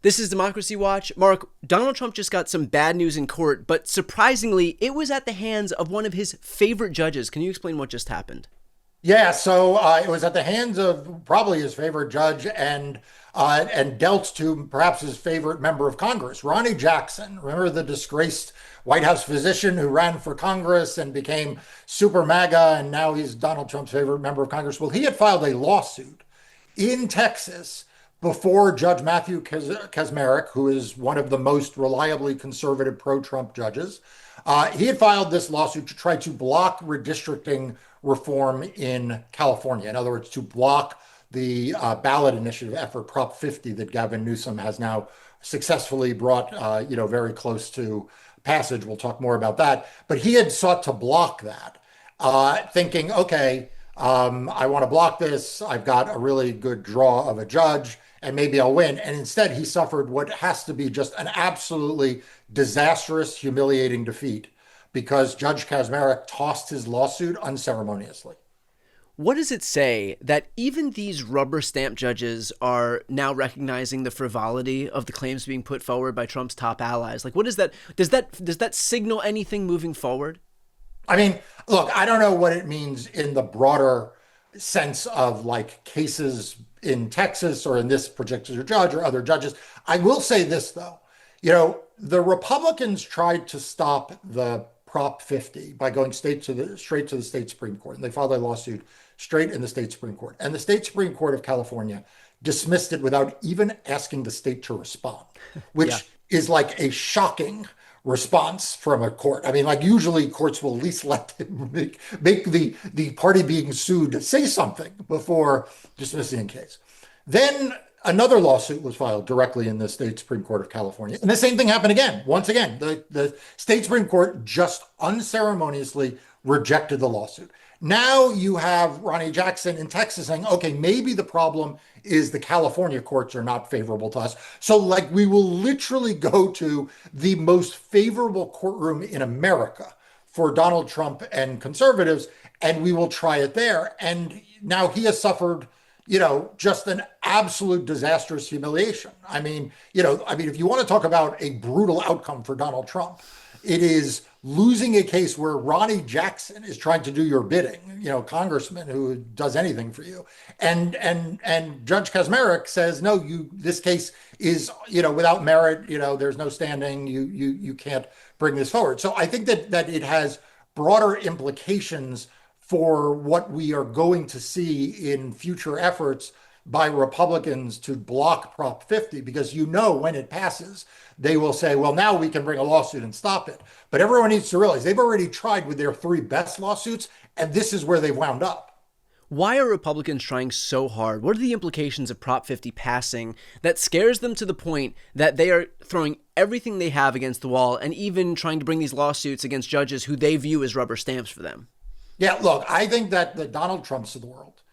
This is Democracy Watch. Mark, Donald Trump just got some bad news in court, but surprisingly, it was at the hands of one of his favorite judges. Can you explain what just happened? Yeah, so it was at the hands of probably his favorite judge and dealt to perhaps his favorite member of Congress, Ronnie Jackson. Remember the disgraced White House physician who ran for Congress and became super MAGA, and now he's Donald Trump's favorite member of Congress. Well, he had filed a lawsuit in Texas before Judge Matthew Kacsmaryk, who is one of the most reliably conservative pro-Trump judges. He had filed this lawsuit to try to block redistricting reform in California. In other words, to block the ballot initiative effort, Prop 50, that Gavin Newsom has now successfully brought, very close to passage. We'll talk more about that. But he had sought to block that, thinking, okay, I want to block this. I've got a really good draw of a judge, and maybe I'll win. And instead, he suffered what has to be just an absolutely disastrous, humiliating defeat because Judge Kacsmaryk tossed his lawsuit unceremoniously. What does it say that even these rubber stamp judges are now recognizing the frivolity of the claims being put forward by Trump's top allies? Like, what is that? Does that signal anything moving forward? I mean, look, I don't know what it means in the broader sense of like cases in Texas or in this particular judge or other judges. I will say this, though. The Republicans tried to stop the Prop 50 by going straight to the state Supreme Court. And they filed a lawsuit straight in the state Supreme Court. And the state Supreme Court of California dismissed it without even asking the state to respond, Yeah. which is like a shocking response from a court. I mean, like usually courts will at least let make the party being sued say something before dismissing a case. Then another lawsuit was filed directly in the state Supreme Court of California. And the same thing happened again. Once again, the state Supreme Court just unceremoniously rejected the lawsuit. Now you have Ronnie Jackson in Texas saying, okay, maybe the problem is the California courts are not favorable to us. So, like, we will literally go to the most favorable courtroom in America for Donald Trump and conservatives, and we will try it there. And now he has suffered, just an absolute disastrous humiliation. If you want to talk about a brutal outcome for Donald Trump, it is losing a case where Ronnie Jackson is trying to do your bidding, congressman who does anything for you. And Judge Kacsmaryk says, no, this case is, without merit, there's no standing, you can't bring this forward. So I think that it has broader implications for what we are going to see in future efforts by Republicans to block Prop 50, because when it passes, they will say, well, now we can bring a lawsuit and stop it. But everyone needs to realize they've already tried with their three best lawsuits, and this is where they've wound up. Why are Republicans trying so hard? What are the implications of Prop 50 passing that scares them to the point that they are throwing everything they have against the wall and even trying to bring these lawsuits against judges who they view as rubber stamps for them? Yeah, look, I think that the Donald Trumps of the world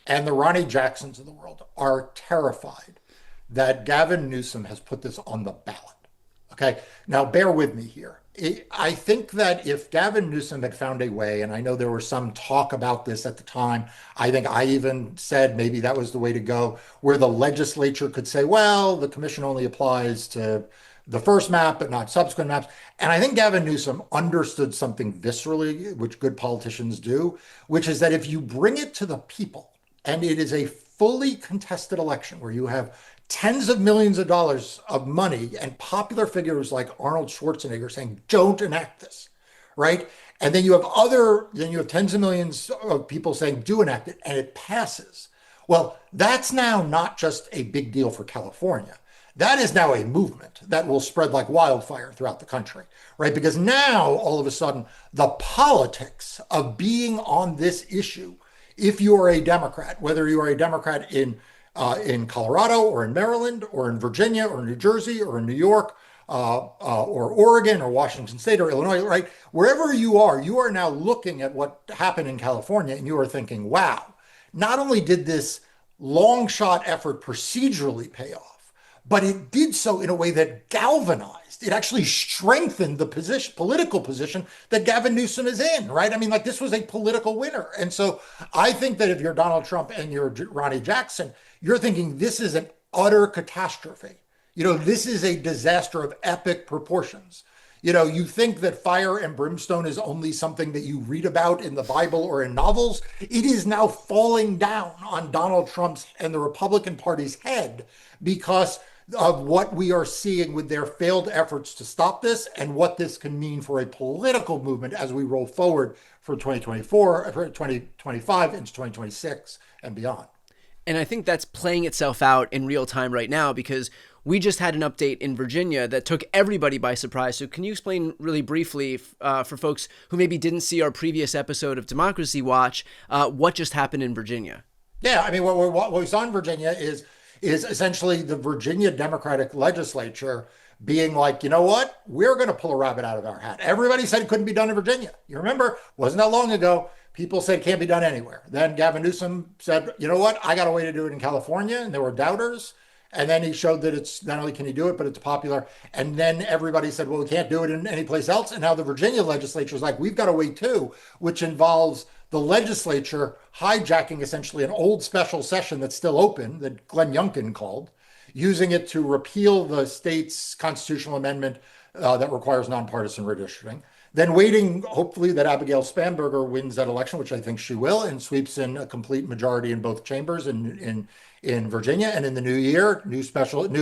and the Ronnie Jacksons of the world are terrified that Gavin Newsom has put this on the ballot. Okay, now bear with me here. I think that if Gavin Newsom had found a way, and I know there was some talk about this at the time, I think I even said maybe that was the way to go, where the legislature could say, well, the commission only applies to the first map, but not subsequent maps. And I think Gavin Newsom understood something viscerally, which good politicians do, which is that if you bring it to the people, and it is a fully contested election where you have tens of millions of dollars of money and popular figures like Arnold Schwarzenegger saying, don't enact this, right? And then you have tens of millions of people saying, do enact it, and it passes. Well, that's now not just a big deal for California. That is now a movement that will spread like wildfire throughout the country, right? Because now, all of a sudden, the politics of being on this issue, if you are a Democrat, whether you are a Democrat in Colorado or in Maryland or in Virginia or New Jersey or in New York or Oregon or Washington State or Illinois, right? Wherever you are now looking at what happened in California and you are thinking, wow, not only did this long shot effort procedurally pay off, but it did so in a way that galvanized. It actually strengthened the political position that Gavin Newsom is in, right? I mean, like this was a political winner. And so I think that if you're Donald Trump and you're Ronnie Jackson, you're thinking this is an utter catastrophe. This is a disaster of epic proportions. You think that fire and brimstone is only something that you read about in the Bible or in novels. It is now falling down on Donald Trump's and the Republican Party's head because of what we are seeing with their failed efforts to stop this and what this can mean for a political movement as we roll forward for 2024, for 2025 into 2026 and beyond. And I think that's playing itself out in real time right now because we just had an update in Virginia that took everybody by surprise. So can you explain really briefly for folks who maybe didn't see our previous episode of Democracy Watch, what just happened in Virginia? Yeah, I mean, what we saw in Virginia is essentially the Virginia Democratic legislature being like, you know what, we're going to pull a rabbit out of our hat. Everybody said it couldn't be done in Virginia. You remember, wasn't that long ago, people said it can't be done anywhere. Then Gavin Newsom said, you know what, I got a way to do it in California, and there were doubters. And then he showed that it's not only can he do it, but it's popular. And then everybody said, well, we can't do it in any place else. And now the Virginia legislature is like, we've got a way too, which involves the legislature hijacking essentially an old special session that's still open that Glenn Youngkin called, using it to repeal the state's constitutional amendment that requires nonpartisan redistricting. Then waiting, hopefully, that Abigail Spanberger wins that election, which I think she will, and sweeps in a complete majority in both chambers in Virginia. And in the new year, new session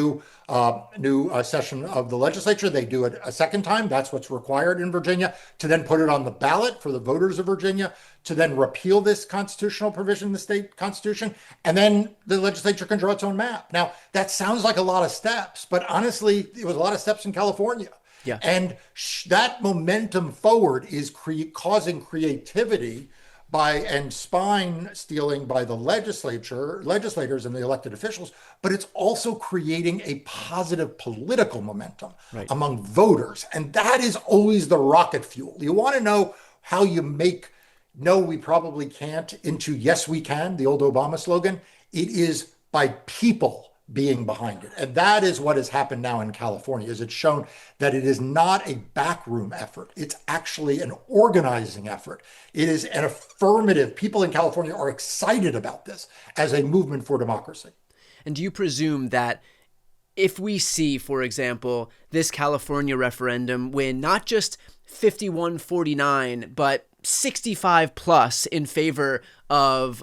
of the legislature, they do it a second time. That's what's required in Virginia, to then put it on the ballot for the voters of Virginia, to then repeal this constitutional provision in the state constitution. And then the legislature can draw its own map. Now, that sounds like a lot of steps, but honestly, it was a lot of steps in California. Yeah. And that momentum forward is causing creativity and spine stealing by the legislators and the elected officials, but it's also creating a positive political momentum among voters. And that is always the rocket fuel. You want to know how you make no, we probably can't into yes, we can, the old Obama slogan. It is by people being behind it. And that is what has happened now in California, is it's shown that it is not a backroom effort. It's actually an organizing effort. It is an affirmative. People in California are excited about this as a movement for democracy. And do you presume that if we see, for example, this California referendum win not just 51-49, but 65 plus in favor of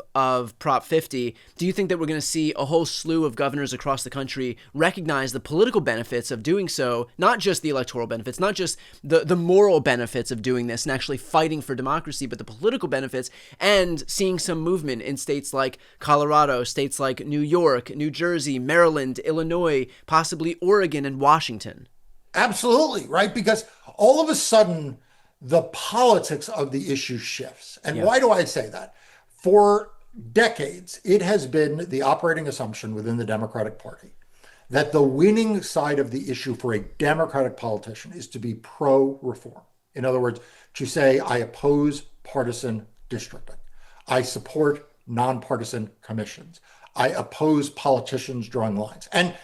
Prop 50, do you think that we're going to see a whole slew of governors across the country recognize the political benefits of doing so, not just the electoral benefits, not just the moral benefits of doing this and actually fighting for democracy, but the political benefits, and seeing some movement in states like Colorado, states like New York, New Jersey, Maryland, Illinois, possibly Oregon and Washington? Absolutely, right? Because all of a sudden, the politics of the issue shifts. And why do I say that? For decades, it has been the operating assumption within the Democratic Party that the winning side of the issue for a Democratic politician is to be pro-reform. In other words, to say, I oppose partisan districting. I support nonpartisan commissions. I oppose politicians drawing lines. And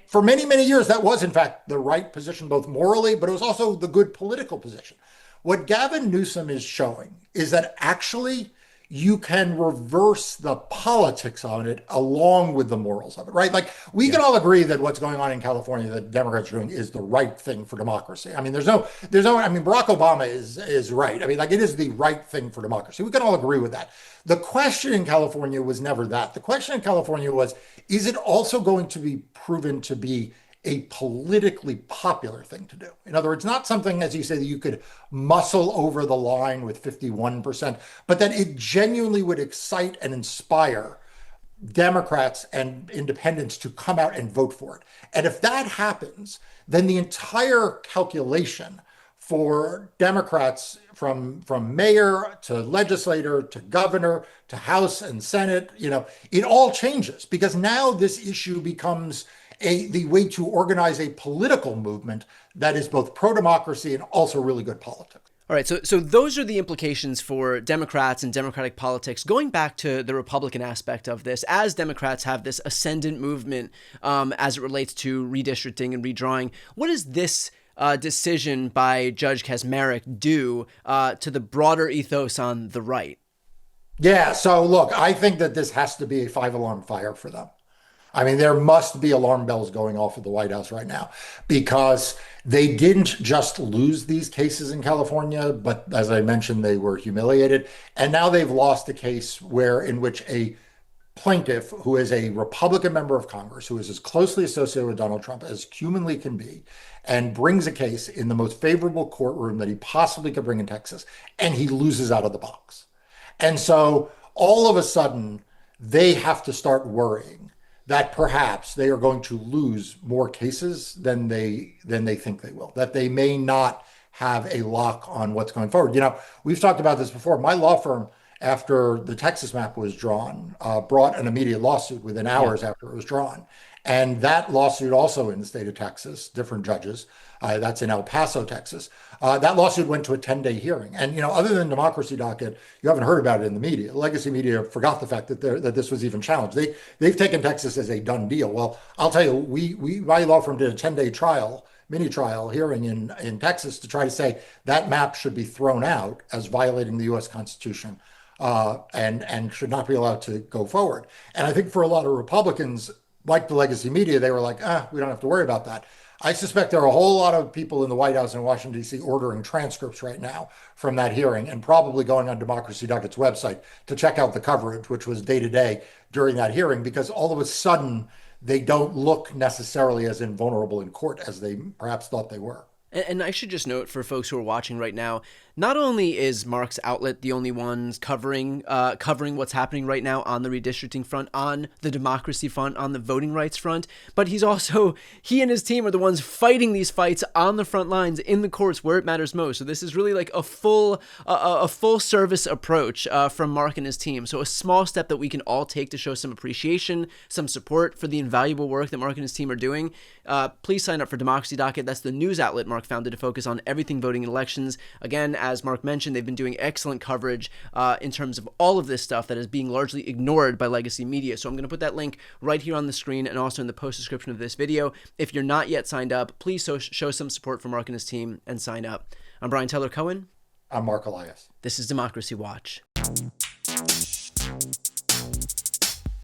for many, many years, that was, in fact, the right position, both morally, but it was also the good political position. What Gavin Newsom is showing is that actually you can reverse the politics on it along with the morals of it, right? Like we can all agree that what's going on in California that Democrats are doing is the right thing for democracy. I mean, I mean, Barack Obama is right. I mean, like it is the right thing for democracy. We can all agree with that. The question in California was never that. The question in California was, is it also going to be proven to be a politically popular thing to do? In other words, not something, as you say, that you could muscle over the line with 51%, but that it genuinely would excite and inspire Democrats and independents to come out and vote for it. And if that happens, then the entire calculation for Democrats from mayor to legislator to governor to House and Senate, it all changes, because now this issue becomes the way to organize a political movement that is both pro-democracy and also really good politics. All right, so those are the implications for Democrats and Democratic politics. Going back to the Republican aspect of this, as Democrats have this ascendant movement as it relates to redistricting and redrawing, what does this decision by Judge Kaczmarek do to the broader ethos on the right? Yeah, so look, I think that this has to be a 5-alarm fire for them. I mean, there must be alarm bells going off at the White House right now because they didn't just lose these cases in California, but as I mentioned, they were humiliated. And now they've lost a case where in which a plaintiff who is a Republican member of Congress, who is as closely associated with Donald Trump as humanly can be, and brings a case in the most favorable courtroom that he possibly could bring in Texas, and he loses out of the box. And so all of a sudden, they have to start worrying that perhaps they are going to lose more cases than they think they will, that they may not have a lock on what's going forward. We've talked about this before. My law firm, after the Texas map was drawn, brought an immediate lawsuit within Yeah. hours after it was drawn. And that lawsuit also in the state of Texas, different judges, that's in El Paso, Texas. That lawsuit went to a 10-day hearing. And, other than Democracy Docket, you haven't heard about it in the media. Legacy media forgot the fact that this was even challenged. They've taken Texas as a done deal. Well, I'll tell you, my law firm did a 10-day trial, mini trial hearing in Texas to try to say that map should be thrown out as violating the U.S. Constitution. And should not be allowed to go forward. And I think for a lot of Republicans, like the legacy media, they were like, we don't have to worry about that. I suspect there are a whole lot of people in the White House in Washington, D.C. ordering transcripts right now from that hearing and probably going on Democracy Docket's website to check out the coverage, which was day to day during that hearing, because all of a sudden they don't look necessarily as invulnerable in court as they perhaps thought they were. And I should just note for folks who are watching right now, not only is Mark's outlet the only ones covering what's happening right now on the redistricting front, on the democracy front, on the voting rights front, but he and his team are the ones fighting these fights on the front lines in the courts where it matters most. So this is really like a full service approach from Mark and his team. So a small step that we can all take to show some appreciation, some support for the invaluable work that Mark and his team are doing. Please sign up for Democracy Docket. That's the news outlet Mark founded to focus on everything voting and elections. Again, as Mark mentioned, they've been doing excellent coverage in terms of all of this stuff that is being largely ignored by legacy media. So I'm going to put that link right here on the screen and also in the post description of this video. If you're not yet signed up, please show some support for Mark and his team and sign up. I'm Brian Tyler Cohen. I'm Mark Elias. This is Democracy Watch.